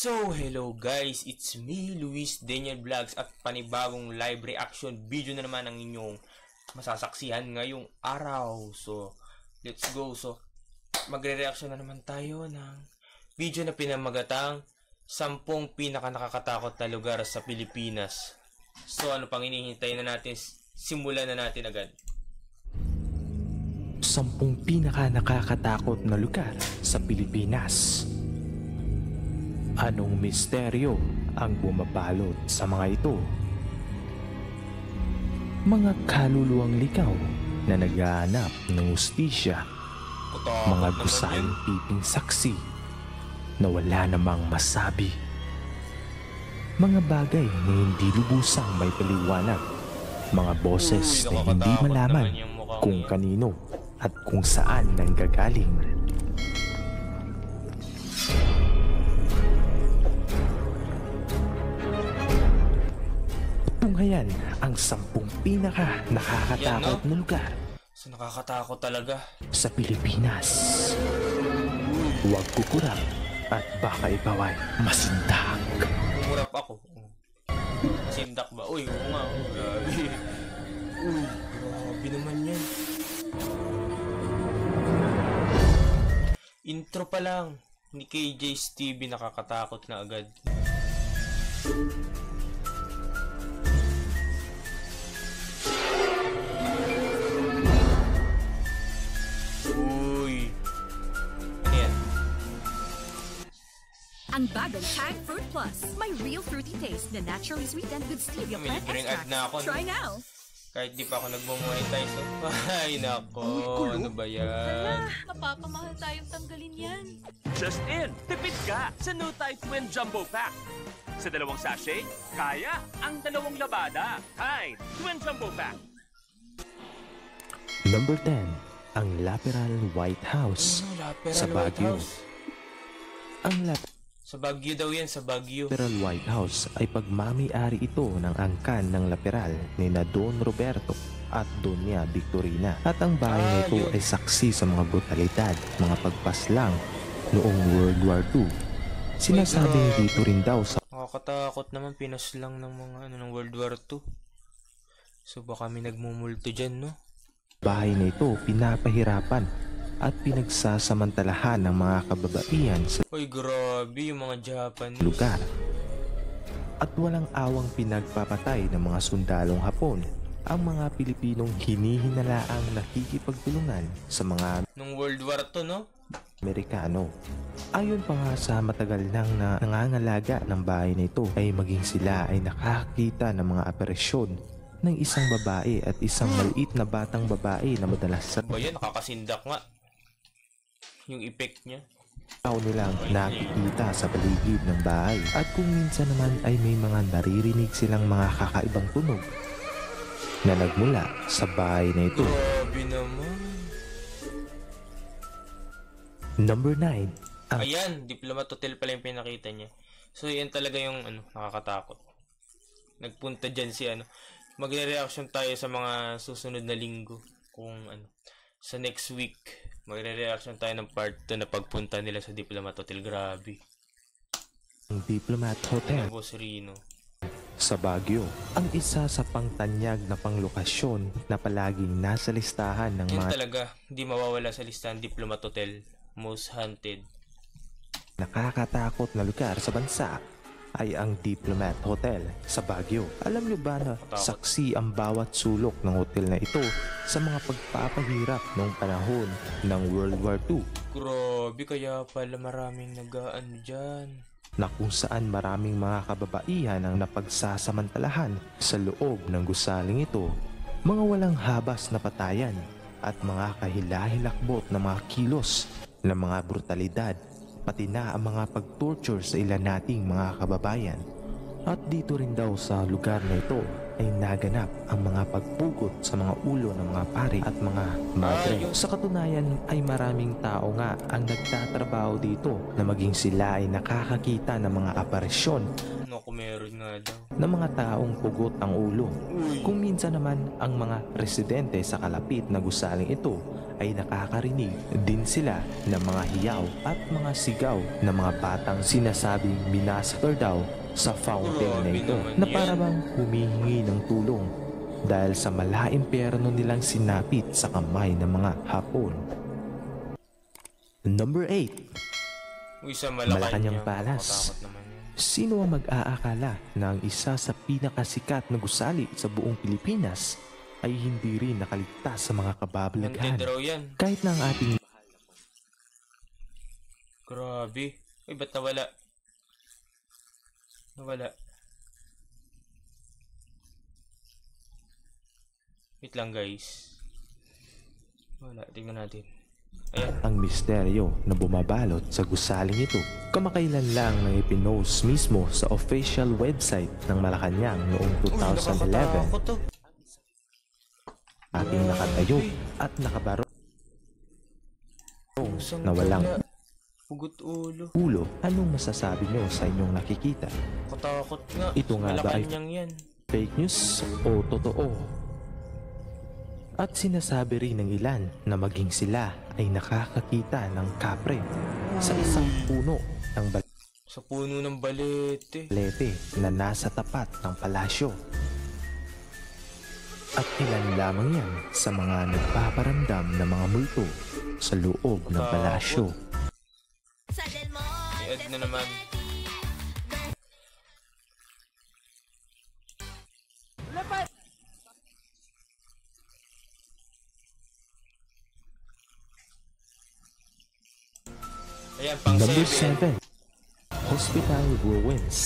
So, hello guys, it's me, Luis Daniel Vlogs at panibagong live reaction video na naman ang inyong masasaksihan ngayong araw. So, let's go. So, magre-reaction na naman tayo ng video na pinamagatang 10 pinaka-nakakatakot na lugar sa Pilipinas. So, ano pang hinihintay na natin? Simulan na natin agad. 10 pinaka-nakakatakot na lugar sa Pilipinas. Anong misteryo ang bumabalot sa mga ito? Mga kaluluwang likaw na naghahanap ng hustisya. Mga gusayang piping saksi na wala namang masabi. Mga bagay na hindi lubusang may paliwanag. Mga boses na hindi malaman kung kanino at kung saan nanggagaling. Tunghayan ang 10 pinaka-nakakatakot na lugar So, nakakatakot talaga sa Pilipinas. Huwag kukurap at baka ikaw ay masindak. Kumurap ako. Sindak ba? Uy, oo nga. Grabe. Uy, grabe naman yan. Intro pa lang ni KJ's TV nakakatakot na agad. Uy. Ano yan? Ang bagong Tang Fruit Plus. May real fruity taste na naturally sweet and good stevia May plant libreng ad extract. na ako. Try now. Kahit di pa ako nagmo-monetize. So, ay nako, ano ba yan? Mapapamahal tayong tanggalin yan. Just in! Tipid ka sa Nutay Twin Jumbo Pack. Sa 2 sachet, kaya ang 2 labada. Hi! Twin Jumbo Pack. Number 10, ang Laperal White House sa Baguio. Ang Sa Baguio daw yan, sa Baguio. Laperal White House ay pagmamay-ari ito ng angkan ng Laperal ni na Don Roberto at Doña Victorina. At ang bahay na ito ay saksi sa mga brutalidad, mga pagpaslang noong World War II. Sinasabing dito rin daw sa Nakakatakot naman, pinaslang ng mga ng World War II. So baka may nagmumulto dyan, no? bahay na ito pinapahirapan at pinagsasamantalahan ng mga kababaihan sa Uy, grabe yung mga Japan lugar. At walang awang pinagpapatay ng mga sundalong Hapon ang mga Pilipinong hinihinalaang nakikipagtulungan sa mga nung World War II, no? Amerikano. Ayon pa nga sa matagal nang nangangalaga ng bahay na ito ay maging sila ay nakakita ng mga operasyon ng isang babae at isang maliit na batang babae na madalas sa Ba yan, nakakasindak nga. Yung effect niya. tao nilang nakikita sa paligid ng bahay. At kung minsan naman ay may mga naririnig silang mga kakaibang tunog na nagmula sa bahay na ito. Grabe naman. Number 9. Ayan, Diplomat Hotel pala yung pinakita niya. So yan talaga yung nakakatakot. Nagpunta dyan si magre-reaction tayo sa mga susunod na linggo. Kung sa next week, magre-reaction tayo ng part 2 na pagpunta nila sa Diplomat Hotel. Grabe. Ang Diplomat Hotel Boss Rino. sa Baguio ang isa sa pangtanyag na panglokasyon na palaging nasa listahan ng Yan mga talaga, hindi mawawala sa listahan Diplomat Hotel. Most haunted. nakakatakot na lugar sa bansa ay ang Diplomat Hotel sa Baguio. Alam niyo ba na saksi ang bawat sulok ng hotel na ito sa mga pagpapahirap noong panahon ng World War II Grabe, kaya pala maraming nag-aano dyan. na kung saan maraming mga kababaihan ang napagsasamantalahan sa loob ng gusaling ito, mga walang habas na patayan at mga kahilahilakbot na mga kilos ng mga brutalidad, pati na ang mga pag-torture sa ilan nating mga kababayan. At dito rin daw sa lugar na ito ay naganap ang mga pagpugot sa mga ulo ng mga pari at mga madre. Sa katunayan ay maraming tao nga ang nagtatrabaho dito na maging sila ay nakakakita ng mga aparisyon Naku, meron nga daw. ng mga taong pugot ang ulo. Kung minsan naman ang mga residente sa kalapit na gusaling ito ay nakakarinig din sila ng mga hiyaw at mga sigaw ng mga batang sinasabing minasakar daw sa fountain na ito na parang humihingi ng tulong dahil sa malaimpyerno nilang sinapit sa kamay ng mga Hapon. Number 8. Uy, sa Malacanang Palace. Makatakot naman yun. Sino ang mag-aakala na ang isa sa pinakasikat na gusali sa buong Pilipinas ay hindi rin nakaligtas sa mga kababalaghan? Haunted raw yan. Kahit na ang ating Grabe. Uy, ba't nawala? Nawala. Wait lang guys. Wala, tingnan natin. Ayan. ang misteryo na bumabalot sa gusaling ito. Kamakailan lang nang ipinost mismo sa official website ng Malacanang noong 2011. Nakakatakot to. Ating nakatayo at nakabarong Isang na walang tala. Pugot ulo. ulo. Anong masasabi nyo sa inyong nakikita? Katakot nga. Ito nga ba ay Malacanang yan. fake news o totoo? At sinasabi rin ng ilan na maging sila ay nakakakita ng kapre sa isang puno ng Sa puno ng balete. balete na nasa tapat ng palasyo. At ilan lamang yan sa mga nagpaparamdam ng mga multo sa loob ng palasyo. I-add na naman. Ayan, pang Number 7. 7. Hospital Ruins.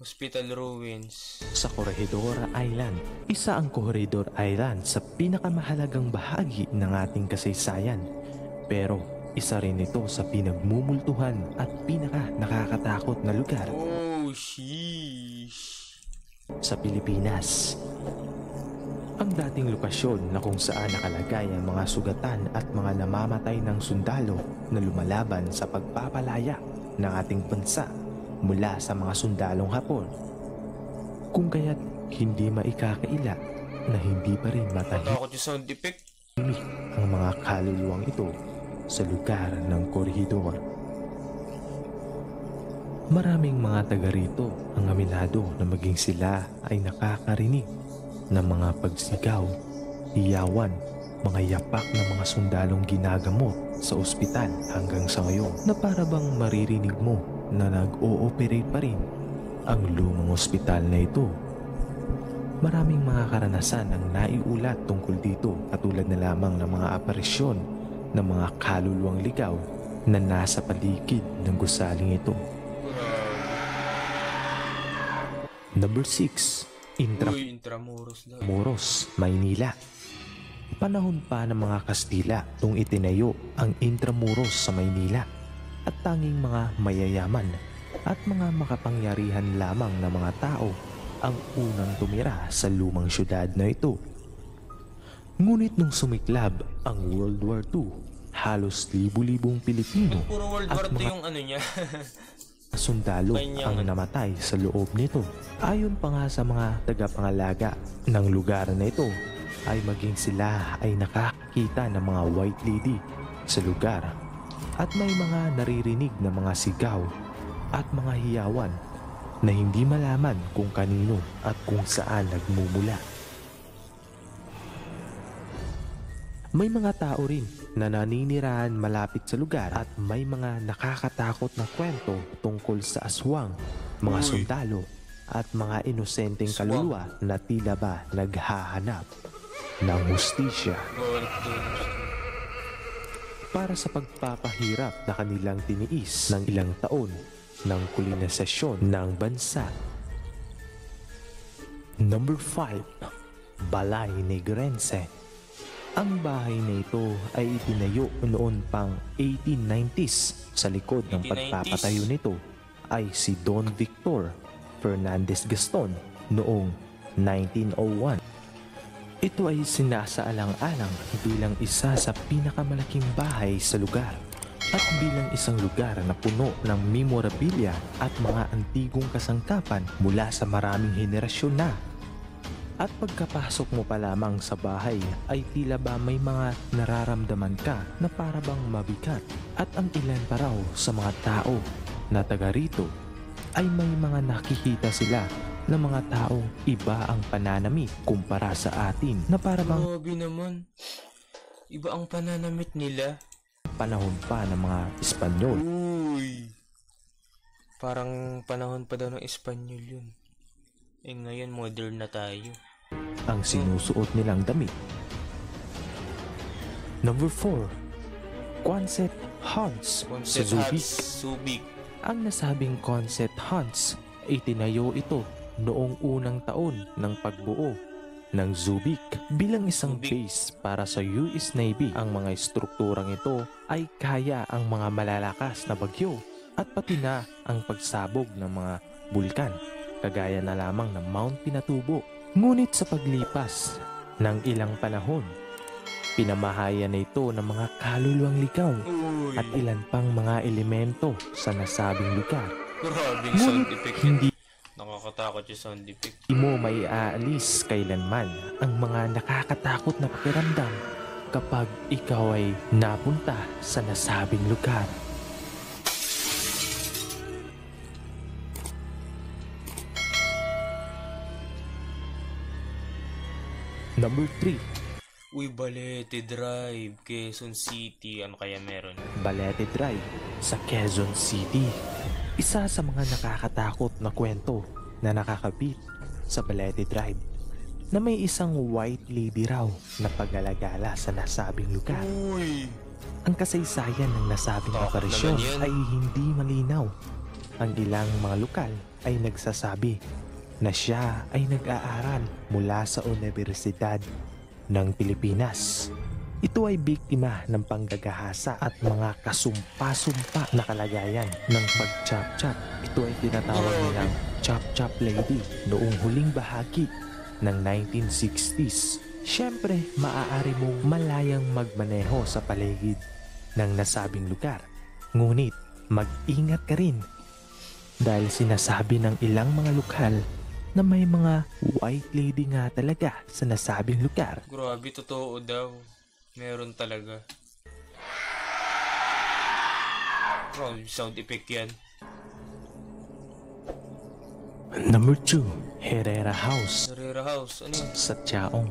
Hospital Ruins. Sa Corregidora Island. Isa ang Corregidor Island sa pinakamahalagang bahagi ng ating kasaysayan. Pero isa rin ito sa pinagmumultuhan at pinaka nakakatakot na lugar Oh, sheesh. sa Pilipinas. Ang dating lokasyon na kung saan nakalagay ang mga sugatan at mga namamatay ng sundalo na lumalaban sa pagpapalaya ng ating bansa mula sa mga sundalong Hapon. Kung kaya't hindi maikakaila na hindi pa rin matahimik Takot yung sound effect. ang mga kaluluwang ito sa lugar ng Corregidor. Maraming mga taga rito ang aminado na maging sila ay nakakarinig ng mga pagsigaw, iyawan, mga yapak ng mga sundalong ginagamot sa ospital hanggang sa ngayon na para bang maririnig mo na nag-ooperate pa rin ang lumang ospital na ito. Maraming mga karanasan ang naiulat tungkol dito katulad na lamang ng mga aparisyon ng mga kaluluwang ligaw na nasa paligid ng gusaling ito. Number 6. Uy, Intramuros daw. Intramuros, Maynila. Panahon pa ng mga Kastila nung itinayo ang Intramuros sa Maynila at tanging mga mayayaman at mga makapangyarihan lamang na mga tao ang unang tumira sa lumang syudad na ito. Ngunit nung sumiklab ang World War II, halos libu-libong Pilipino Puro World at War II mga yung ano niya. sundalo ang namatay sa loob nito. Ayon pa nga sa mga tagapangalaga ng lugar na ito, ay maging sila ay nakakita ng mga white lady sa lugar at may mga naririnig na mga sigaw at mga hiyawan na hindi malaman kung kanino at kung saan nagmumula. May mga tao rin na naninirahan malapit sa lugar at may mga nakakatakot na kwento tungkol sa aswang, mga sundalo at mga inosenteng kaluluwa na tila ba naghahanap ng hustisya para sa pagpapahirap na kanilang tiniis ng ilang taon ng kolonisasyon ng bansa. Number 5. Balay Negrense. Ang bahay na ito ay itinayo noon pang 1890s. Sa likod ng 1890s. pagpapatayo nito ay si Don Victor Fernandez Gaston noong 1901. Ito ay sinasaalang-alang bilang isa sa pinakamalaking bahay sa lugar at bilang isang lugar na puno ng memorabilia at mga antigong kasangkapan mula sa maraming henerasyon na. At pagkapasok mo pa lamang sa bahay ay tila ba may mga nararamdaman ka na para bang mabigat. At ang ilan pa raw sa mga tao na taga rito ay may mga nakikita sila na mga taong iba ang pananamit kumpara sa atin na para bang Grabe naman. Iba ang pananamit nila. panahon pa ng mga Espanyol. Uy. Parang panahon pa daw ng Espanyol yun. Eh ngayon modern na tayo. Ang sinusuot nilang damit. Number 4. Concept Hunts sa Concept Subic. Subic. Ang nasabing Concept Hunts ay tinayo ito noong unang taon ng pagbuo ng Subic bilang isang Subic. base para sa US Navy. Ang mga strukturang ito ay kaya ang mga malalakas na bagyo at pati na ang pagsabog ng mga bulkan, kagaya na lamang ng Mount Pinatubo. Ngunit sa paglipas ng ilang panahon, pinamahayan na ito ng mga kaluluwang ligaw Uy. at ilan pang mga elemento sa nasabing lugar. Grabe sound Ngunit effect. hindi Nakakatakot yung sound effect. mo may aalis kailanman ang mga nakakatakot na pakiramdam kapag ikaw ay napunta sa nasabing lugar. Number 3. Uy, Balete Drive, Quezon City. Ano kaya meron? Balete Drive sa Quezon City. Isa sa mga nakakatakot na kwento na nakakabit sa Balete Drive na may isang white lady raw na pag-alagala sa nasabing lugar. Uy. Ang kasaysayan ng nasabing Takot operasyon naman yan. ay hindi malinaw. Ang ilang mga lokal ay nagsasabi na siya ay nag-aaral mula sa Universidad ng Pilipinas. Ito ay biktima ng panggagahasa at mga kasumpa-sumpa na kalagayan ng pag-chop-chop. Ito ay tinatawag nilang chop-chop lady noong huling bahagi ng 1960s. Siyempre, maaari mong malayang magmaneho sa paligid ng nasabing lugar. Ngunit, mag-ingat ka rin dahil sinasabi ng ilang mga lokal na may mga white lady nga talaga sa nasabing lugar. Grabe, totoo daw. Meron talaga. Grabe, sound effect yan. Number 2, Herrera House Herrera House, ano yun? sa Chaong.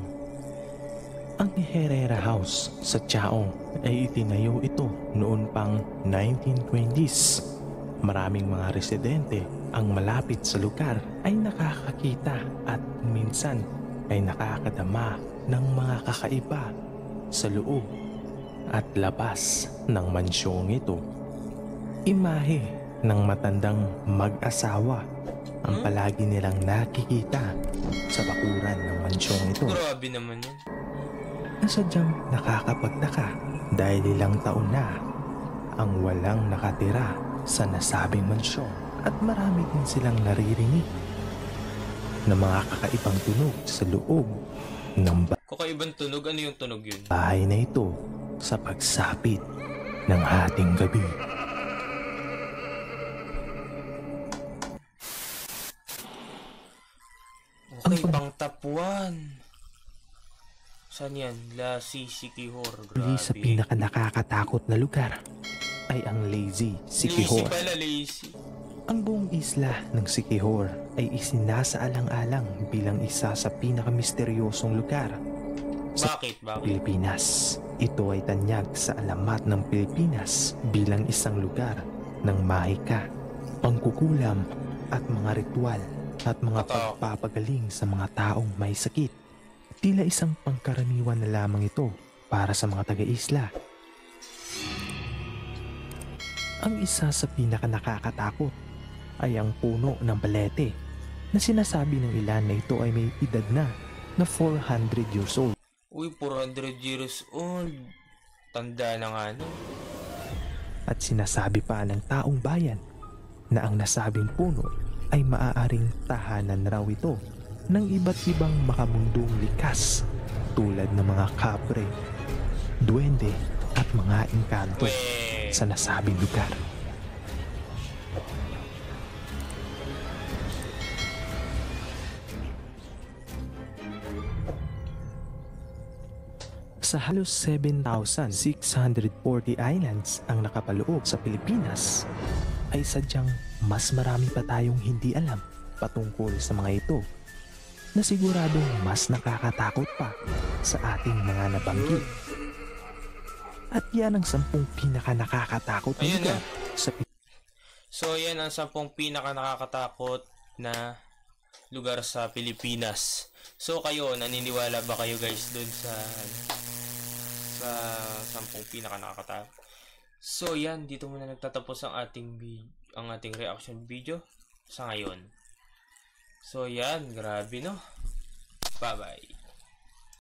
Ang Herrera House sa Chaong ay itinayo ito noon pang 1920s. Maraming mga residente ang malapit sa lugar ay nakakakita at minsan ay nakakadama ng mga kakaiba sa loob at labas ng mansyong ito. Imahe ng matandang mag-asawa ang palagi nilang nakikita sa bakuran ng mansyong ito. Grabe naman yan. Na sadyang nakakapagtaka dahil ilang taon na ang walang nakatira sa nasabing mansyon at marami din silang naririnig na mga kakaibang tunog sa loob ng Kakaibang tunog, ano yung tunog yun? bahay na ito sa pagsapit ng ating gabi. Okay, Ang pang top 1. Saan yan? La Sisikihor. Huli sa Grabe. pinakanakakatakot na lugar ay ang Lazy Lazy Siquijor. pala, lazy. Ang buong isla ng Siquijor ay isinasaalang-alang bilang isa sa pinakamisteryosong lugar sa Bakit? Bakit? Pilipinas. Ito ay tanyag sa alamat ng Pilipinas bilang isang lugar ng mahika, pangkukulam at mga ritual at mga Totoo. pagpapagaling sa mga taong may sakit. Tila isang pangkaraniwan na lamang ito para sa mga taga-isla. Ang isa sa pinakanakakatakot ay ang puno ng balete na sinasabi ng ilan na ito ay may edad na 400 years old. Uy, 400 years old. Tanda na nga no. At sinasabi pa ng taong bayan na ang nasabing puno ay maaaring tahanan raw ito ng iba't ibang makamundong likas tulad ng mga kapre, duwende at mga engkanto Weh. sa nasabing lugar. Sa halos 7,640 islands ang nakapaloob sa Pilipinas, ay sadyang mas marami pa tayong hindi alam patungkol sa mga ito na siguradong mas nakakatakot pa sa ating mga nabanggit. At yan ang 10 pinaka-nakakatakot na Ayun lugar na. sa So, yan ang 10 pinaka-nakakatakot na lugar sa Pilipinas. So, kayo, naniniwala ba kayo guys dun sa 10 pinaka-nakakatakot? So, yan, dito muna nagtatapos ang ating reaction video sa ngayon. So, yan, grabe no? Bye-bye.